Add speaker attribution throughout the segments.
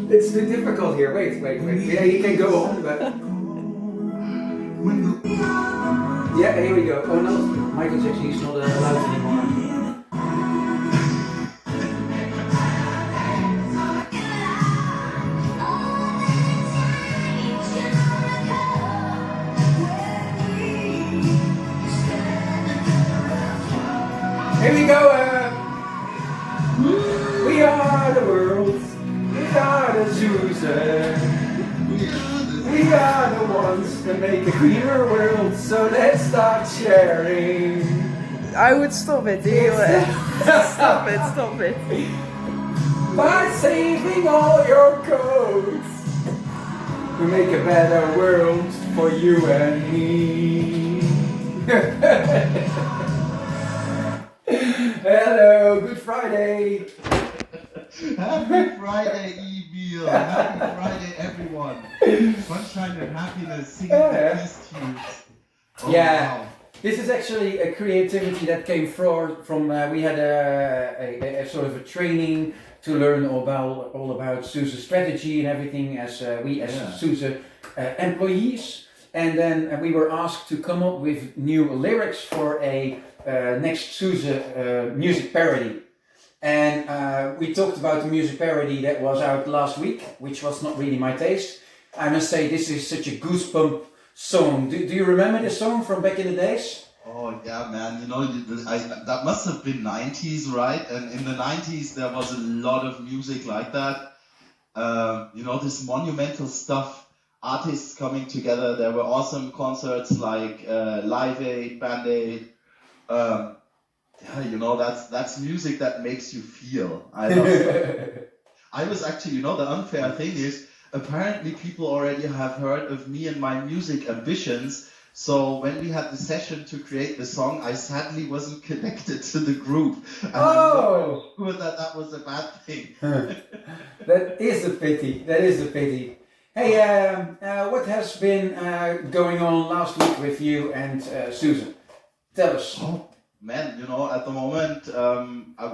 Speaker 1: It's too difficult here. Wait. Yeah, you can go on, but yeah, here we go. Oh no, Michael Jackson is not allowed anymore. Here we go. We are the world. We are the Susan. We are the ones that make a greener world. So let's start sharing.
Speaker 2: I would stop it. Stop it.
Speaker 1: By saving all your codes. We make a better world for you and me. Hello, Good Friday.
Speaker 3: Happy Friday, Emiel. Happy Friday, everyone. Sunshine and happiness, singing the peace tunes. Oh,
Speaker 1: Yeah.
Speaker 3: wow.
Speaker 1: This is actually a creativity that came from we had a sort of a training to learn all about SUSE strategy and everything as SUSE employees, and then we were asked to come up with new lyrics for a next SUSE music parody. And we talked about the music parody that was out last week, which was not really my taste. I must say this is such a goosebump song. Do you remember the song from back in the days?
Speaker 3: Oh yeah, man. You know, that must have been 90s, right? And in the 90s there was a lot of music like that. You know, this monumental stuff, artists coming together. There were awesome concerts like Live Aid, Band Aid. Yeah, you know, that's music that makes you feel. I love it. I was actually, you know, the unfair thing is, apparently people already have heard of me and my music ambitions. So when we had the session to create the song, I sadly wasn't connected to the group. And I'm not sure that was a bad thing.
Speaker 1: That is a pity. Hey, what has been going on last week with you and Susan? Tell us.
Speaker 3: Oh, man, you know, at the moment,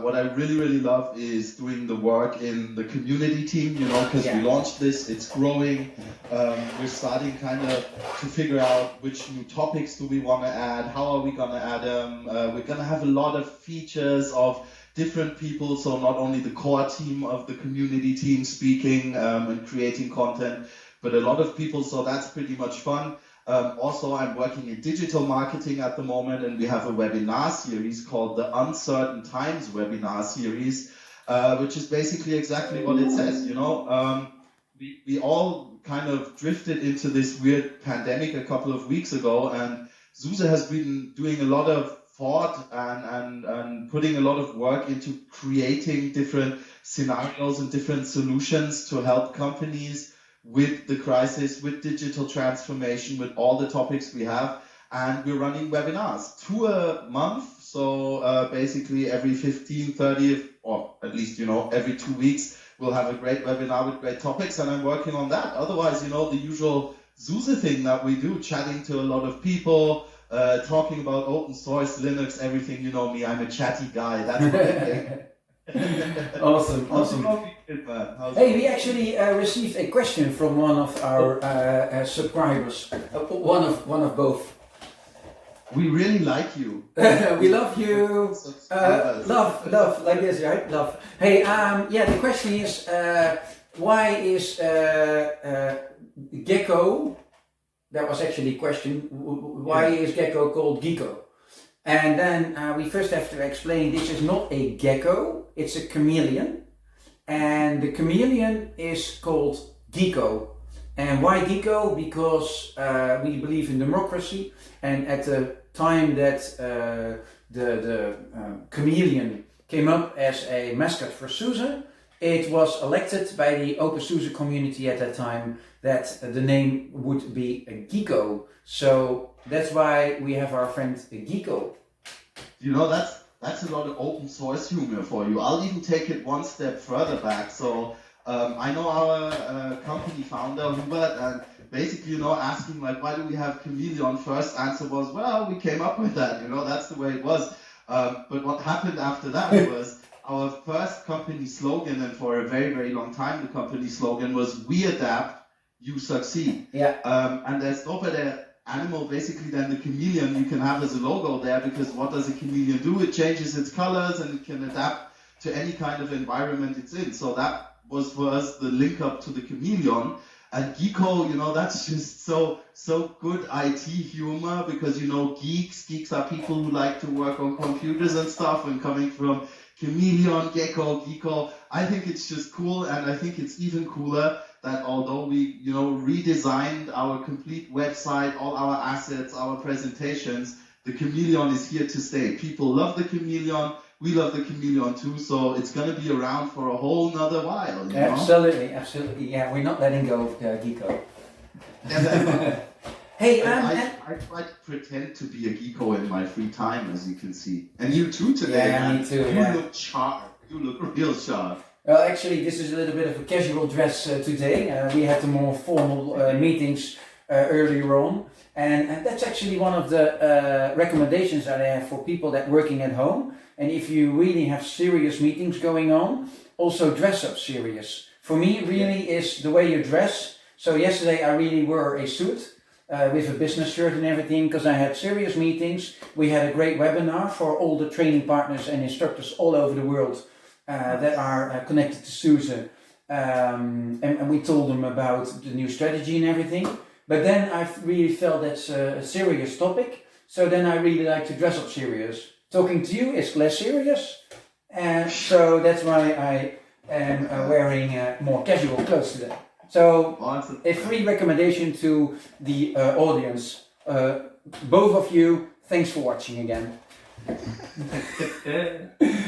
Speaker 3: what I really love is doing the work in the community team, you know, because we launched this, it's growing. We're starting kind of to figure out which new topics do we want to add, how are we going to add them. We're going to have a lot of features of different people, so not only the core team of the community team speaking and creating content, but a lot of people, so that's pretty much fun. Also, I'm working in digital marketing at the moment, and we have a webinar series called the Uncertain Times webinar series, which is basically exactly what it says. You know, we all kind of drifted into this weird pandemic a couple of weeks ago, and SUSE has been doing a lot of thought and putting a lot of work into creating different scenarios and different solutions to help companies with the crisis, with digital transformation, with all the topics we have. And we're running webinars 2 a month. So basically every 15, 30, or at least, you know, every 2 weeks, we'll have a great webinar with great topics. And I'm working on that. Otherwise, you know, the usual SUSE thing that we do, chatting to a lot of people, talking about open source, Linux, everything. You know me, I'm a chatty guy. That's what I think.
Speaker 1: Awesome. Hey, we actually received a question from one of our subscribers. One of both.
Speaker 3: We really like you.
Speaker 1: We love you. Love, like this, right? Love. Hey, the question is, why is Gecko? That was actually a question. Why is Gecko called Geeko? And then we first have to explain this is not a gecko, it's a chameleon. And the chameleon is called Geeko. And why Geeko? Because we believe in democracy, and at the time that the chameleon came up as a mascot for SUSE, it was elected by the Open SUSE community at that time that the name would be Geeko. So that's why we have our friend Geeko.
Speaker 3: You know, that's a lot of open source humor for you. I'll even take it one step further back. So I know our company founder, Hubert, and basically, you know, asking like, why do we have chameleon? First answer was, well, we came up with that. You know, that's the way it was. But what happened after that was our first company slogan, and for a very, very long time, the company slogan was "We adapt, you succeed."
Speaker 1: Yeah.
Speaker 3: And there's no better animal basically than the chameleon you can have as a logo there, because what does a chameleon do? It changes its colors and it can adapt to any kind of environment it's in. So that was for us the link up to the chameleon. And Geeko, you know, that's just so good IT humor, because, you know, geeks are people who like to work on computers and stuff, and coming from chameleon, Gecko, Geeko, I think it's just cool. And I think it's even cooler that although we, you know, redesigned our complete website, all our assets, our presentations, the chameleon is here to stay. People love the chameleon. We love the chameleon too, so it's going to be around for a whole nother while. You know?
Speaker 1: Absolutely. Yeah, we're not letting go of Geeko. Hey,
Speaker 3: I try to pretend to be a Geeko in my free time, as you can see. And you too today.
Speaker 1: Yeah,
Speaker 3: man.
Speaker 1: me too.
Speaker 3: You look sharp. You look real sharp.
Speaker 1: Well, actually, this is a little bit of a casual dress today. We had the more formal meetings earlier on, and that's actually one of the recommendations that I have for people that working at home. And if you really have serious meetings going on, also dress up serious. For me, it really is the way you dress. So yesterday I really wore a suit with a business shirt and everything, because I had serious meetings. We had a great webinar for all the training partners and instructors all over the world that are connected to SUSE. And we told them about the new strategy and everything. But then I really felt that's a serious topic. So then I really like to dress up serious. Talking to you is less serious, and so that's why I am wearing more casual clothes today. So a free recommendation to the audience. Both of you, thanks for watching again.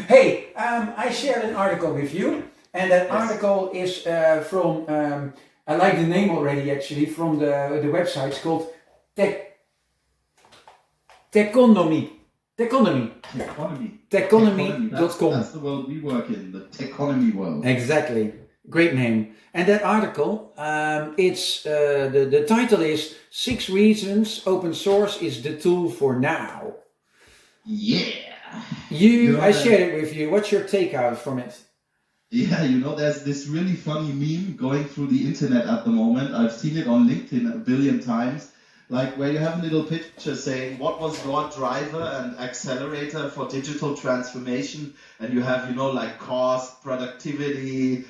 Speaker 1: Hey, I shared an article with you, and that article is from, I like the name already actually, from the website. It's called Techonomy.com.
Speaker 3: That's the world we work in, the techonomy world.
Speaker 1: Exactly. Great name. And that article, it's the title is 6 Reasons Open Source is the Tool for Now.
Speaker 3: Yeah.
Speaker 1: I shared it with you. What's your take out from it?
Speaker 3: Yeah, you know, there's this really funny meme going through the internet at the moment. I've seen it on LinkedIn a billion times. Like where you have a little picture saying what was your driver and accelerator for digital transformation, and you have, you know, like cost, productivity,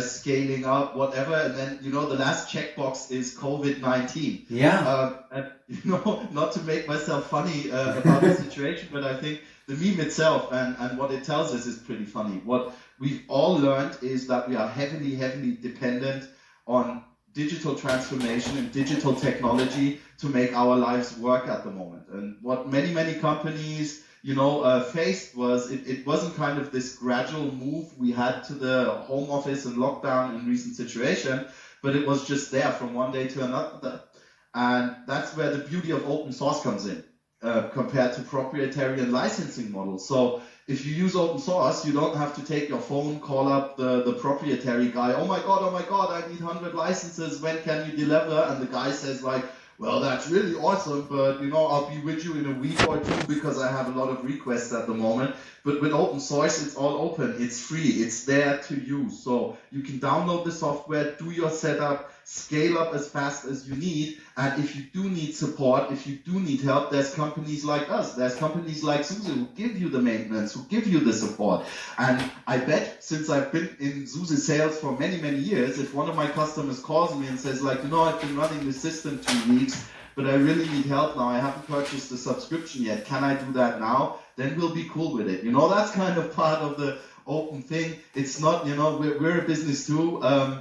Speaker 3: scaling up, whatever, and then, you know, the last checkbox is COVID-19.
Speaker 1: Yeah.
Speaker 3: And, you know, not to make myself funny about the situation, but I think the meme itself and what it tells us is pretty funny. What we've all learned is that we are heavily dependent on digital transformation and digital technology to make our lives work at the moment. And what many companies, you know, faced was it wasn't kind of this gradual move we had to the home office and lockdown in recent situation, but it was just there from one day to another. And that's where the beauty of open source comes in, compared to proprietary and licensing models. So if you use open source, you don't have to take your phone, call up the proprietary guy. Oh my God, I need 100 licenses. When can you deliver? And the guy says like, well, that's really awesome, but, you know, I'll be with you in a week or two because I have a lot of requests at the moment. But with open source, it's all open. It's free. It's there to use. So you can download the software, do your setup, scale up as fast as you need. And if you do need support, if you do need help, there's companies like us. There's companies like SUSE who give you the maintenance, who give you the support. And I bet since I've been in SUSE sales for many years, if one of my customers calls me and says like, you know, I've been running the system 2 weeks, but I really need help now. I haven't purchased the subscription yet. Can I do that now? Then we'll be cool with it. You know, that's kind of part of the open thing. It's not, you know, we're a business too,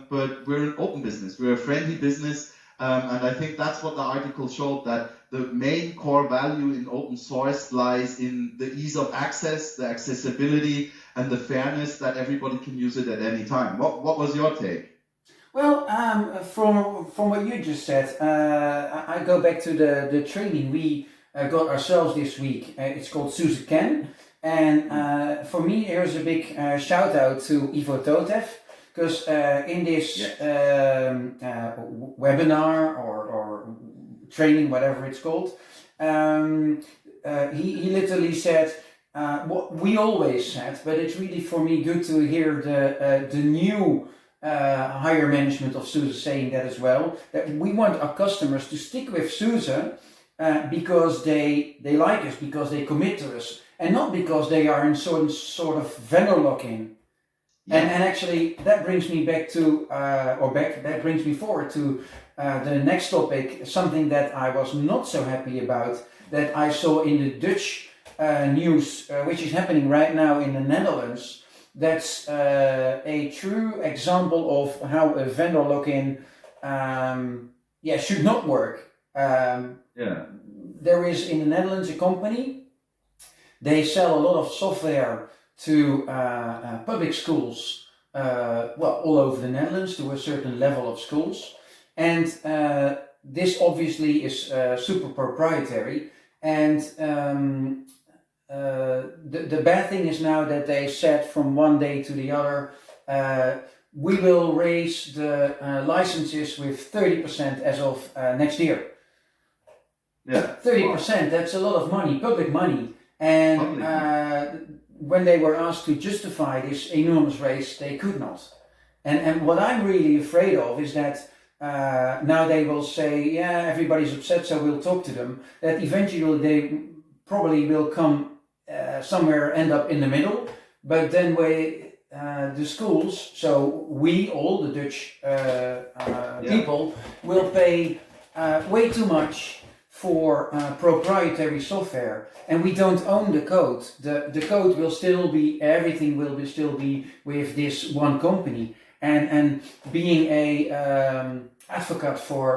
Speaker 3: but we're an open business. We're a friendly business. And I think that's what the article showed, that the main core value in open source lies in the ease of access, the accessibility, and the fairness that everybody can use it at any time. What was your take?
Speaker 1: Well, from what you just said, I go back to the training we got ourselves this week. It's called SUSE Can. And for me, here's a big shout out to Ivo Totev, because in this webinar or training, whatever it's called, he literally said, what we always said, but it's really for me good to hear the new higher management of SUSE saying that as well, that we want our customers to stick with SUSE because they like us, because they commit to us, and not because they are in sort of vendor lock-in.
Speaker 3: Yeah.
Speaker 1: And actually that brings me back to, that brings me forward to the next topic, something that I was not so happy about, that I saw in the Dutch news, which is happening right now in the Netherlands. That's a true example of how a vendor lock-in should not work. There is in the Netherlands a company, they sell a lot of software to public schools, all over the Netherlands, to a certain level of schools. And this obviously is super proprietary. And the bad thing is now that they said from one day to the other, we will raise the licenses with 30% as of next year.
Speaker 3: Yeah.
Speaker 1: 30%, that's a lot of money, public money. And when they were asked to justify this enormous raise, they could not. And what I'm really afraid of is that now they will say, yeah, everybody's upset, so we'll talk to them. That eventually they probably will come somewhere, end up in the middle. But then the schools, so we, all the Dutch people, will pay way too much for proprietary software, and we don't own the code. The code will still be, everything will still be with this one company. And being a advocate for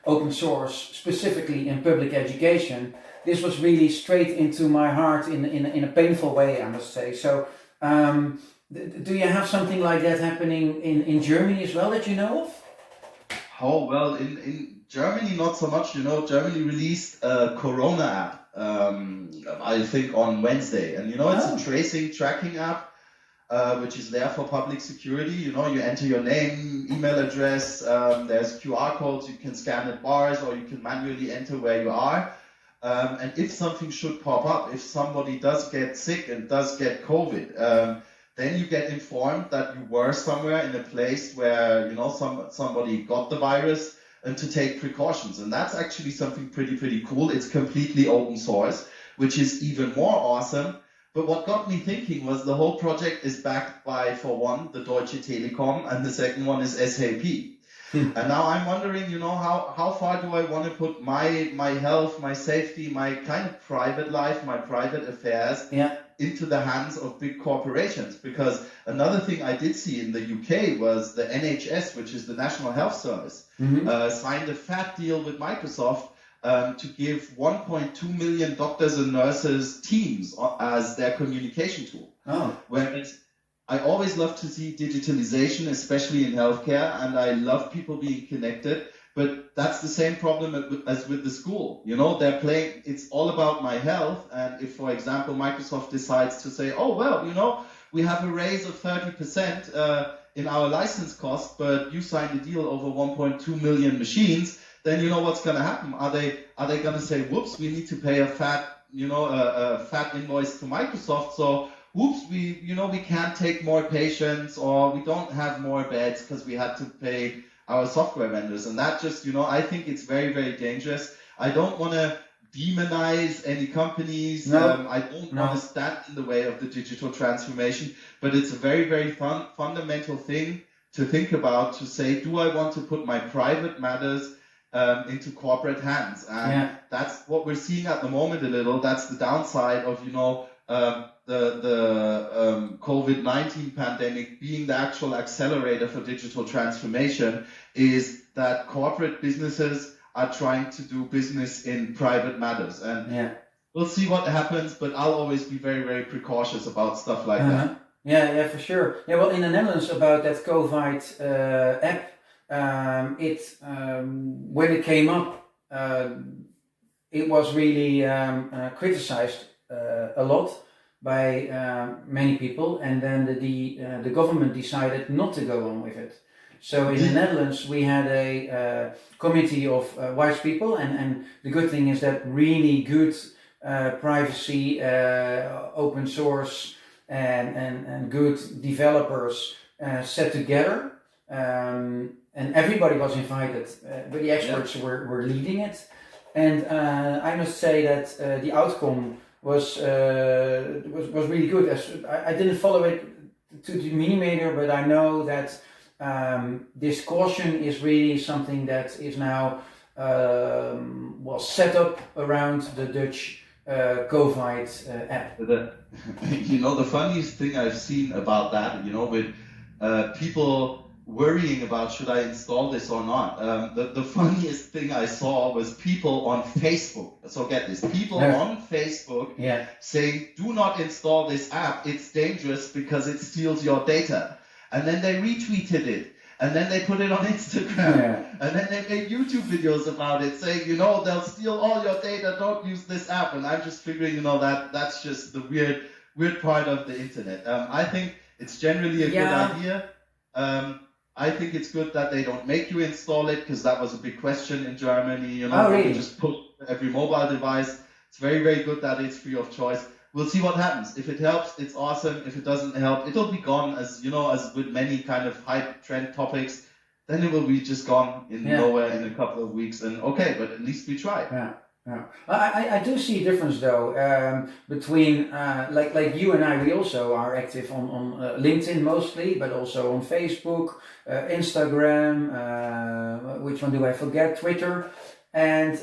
Speaker 1: open source, specifically in public education, this was really straight into my heart in a painful way, I must say. So, do you have something like that happening in Germany as well that you know of?
Speaker 3: Oh, well, in Germany, not so much. Germany released a Corona app, I think on Wednesday. And, it's a tracing tracking app, which is there for public security. You enter your name, email address, there's QR codes, you can scan at bars, or you can manually enter where you are. And if something should pop up, if somebody does get sick and does get COVID, then you get informed that you were somewhere in a place where, somebody got the virus, and to take precautions. And that's actually something pretty cool. It's completely open source, which is even more awesome. But what got me thinking was the whole project is backed by, for one, the Deutsche Telekom, and the second one is SAP. And now I'm wondering, how far do I want to put my health, my safety, my kind of private life, my private affairs into the hands of big corporations? Because another thing I did see in the UK was the NHS, which is the National Health Service, signed a fat deal with Microsoft to give 1.2 million doctors and nurses Teams as their communication tool. Whereas I always love to see digitalization, especially in healthcare, and I love people being connected. But that's the same problem as with the school. They're playing, it's all about my health. And if, for example, Microsoft decides to say, oh, well, we have a raise of 30% in our license cost, but you signed a deal over 1.2 million machines, then you know what's going to happen. Are they going to say, whoops, we need to pay a fat invoice to Microsoft, so whoops, we can't take more patients, or we don't have more beds because we had to pay our software vendors. And that just, I think it's very, very dangerous. I don't want to demonize any companies. I don't want to stand in the way of the digital transformation, but it's a very, very fundamental thing to think about, to say, do I want to put my private matters into corporate hands? And that's what we're seeing at the moment a little. That's the downside of, the COVID-19 pandemic being the actual accelerator for digital transformation, is that corporate businesses are trying to do business in private matters. And we'll see what happens, but I'll always be very, very precautious about stuff like that.
Speaker 1: Yeah, for sure. Yeah, well, in the Netherlands, about that COVID app, when it came up, it was really criticized a lot by many people, and then the government decided not to go on with it. So in the Netherlands, we had a committee of wise people, and the good thing is that really good privacy, open source, and good developers set together. And everybody was invited, but the experts were leading it. And I must say that the outcome was really good. I didn't follow it to the millimeter, but I know that this caution is really something that is now set up around the Dutch COVID app.
Speaker 3: The funniest thing I've seen about that, with people worrying about should I install this or not. The funniest thing I saw was people on Facebook. So get this, people on Facebook saying, do not install this app, it's dangerous because it steals your data. And then they retweeted it. And then they put it on Instagram. And then they made YouTube videos about it saying, they'll steal all your data, don't use this app. And I'm just figuring, that's just the weird part of the internet. I think it's generally a good idea. I think it's good that they don't make you install it, because that was a big question in Germany.
Speaker 1: Really?
Speaker 3: Just put every mobile device. It's very, very good that it's free of choice. We'll see what happens. If it helps, it's awesome. If it doesn't help, it'll be gone. As with many kind of hype trend topics, then it will be just gone in nowhere in a couple of weeks. And okay, but at least we tried.
Speaker 1: Yeah. I do see a difference though between like you and I. We also are active on LinkedIn mostly, but also on Facebook, Instagram. Which one do I forget? Twitter, and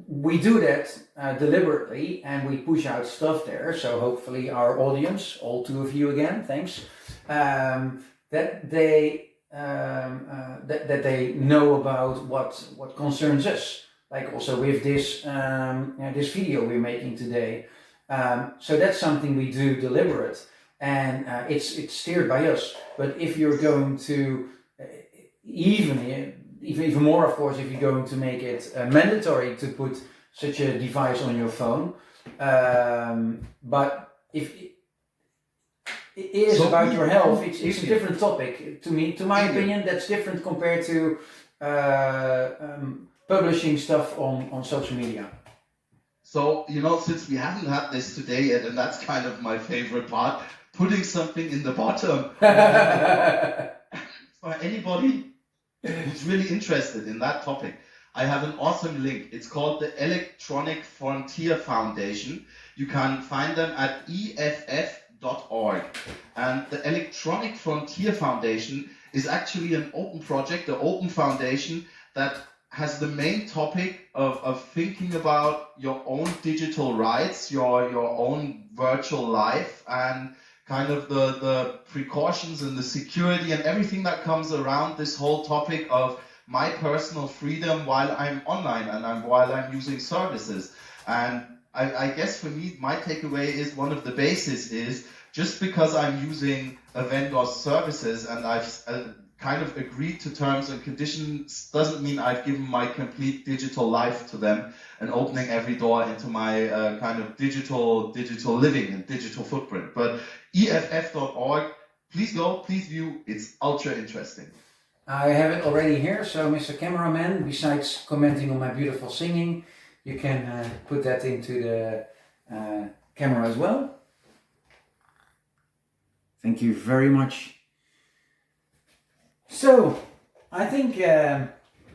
Speaker 1: we do that deliberately, and we push out stuff there. So hopefully our audience, all two of you again, thanks, that they know about what concerns us. Like also with this this video we're making today. So that's something we do deliberate, and it's steered by us. But if you're going to even more, of course, if you're going to make it mandatory to put such a device on your phone, but if it is about your health, it's a different topic. To my opinion, that's different compared to publishing stuff on social media.
Speaker 3: So, since we haven't had this today yet, and that's kind of my favorite part, putting something in the bottom. For anybody who's really interested in that topic, I have an awesome link. It's called the Electronic Frontier Foundation. You can find them at EFF.org. And the Electronic Frontier Foundation is actually an open project, an open foundation that has the main topic of thinking about your own digital rights, your own virtual life, and kind of the precautions and the security and everything that comes around this whole topic of my personal freedom while I'm online and while I'm using services. And I guess for me, my takeaway is one of the bases is just because I'm using a vendor's services and I've kind of agreed to terms and conditions doesn't mean I've given my complete digital life to them and opening every door into my kind of digital living and digital footprint. But EFF.org, please go, please view, it's ultra interesting.
Speaker 1: I have it already here, so Mr. Cameraman, besides commenting on my beautiful singing, you can put that into the camera as well. Thank you very much. So, I think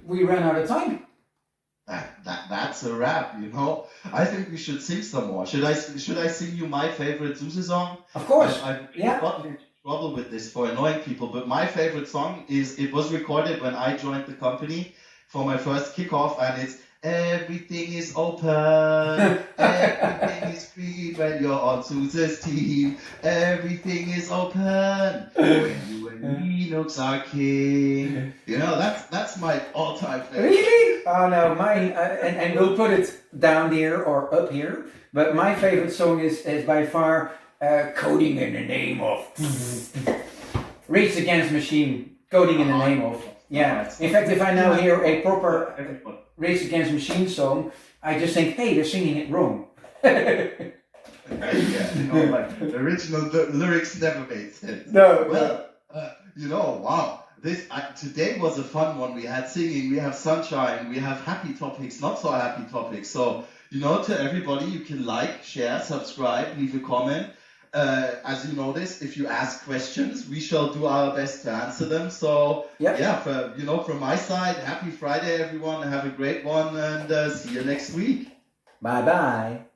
Speaker 1: we ran out of time.
Speaker 3: That's a wrap, I think we should sing some more. Should I sing you my favorite SUSE song?
Speaker 1: Of course.
Speaker 3: I've gotten into trouble with this for annoying people, but my favorite song it was recorded when I joined the company for my first kickoff, and it's everything is open, everything is free when you're on SUSE's team, everything is open when you and Linux are king. That's my all-time favorite.
Speaker 1: Really? Oh no, mine, and we'll put it down here or up here, but my favorite song is by far Coding in the Name of Rage Against Machine, Coding in the Name of. Yeah, in fact, if I now hear a proper Rage Against Machine song, I just think, hey, they're singing it wrong.
Speaker 3: The original lyrics never made sense.
Speaker 1: No.
Speaker 3: Well, wow. Today was a fun one. We had singing, we have sunshine, we have happy topics, not so happy topics. So, to everybody, you can like, share, subscribe, leave a comment. As you notice, if you ask questions, we shall do our best to answer them. So, from my side, happy Friday, everyone. Have a great one, and see you next week.
Speaker 1: Bye bye.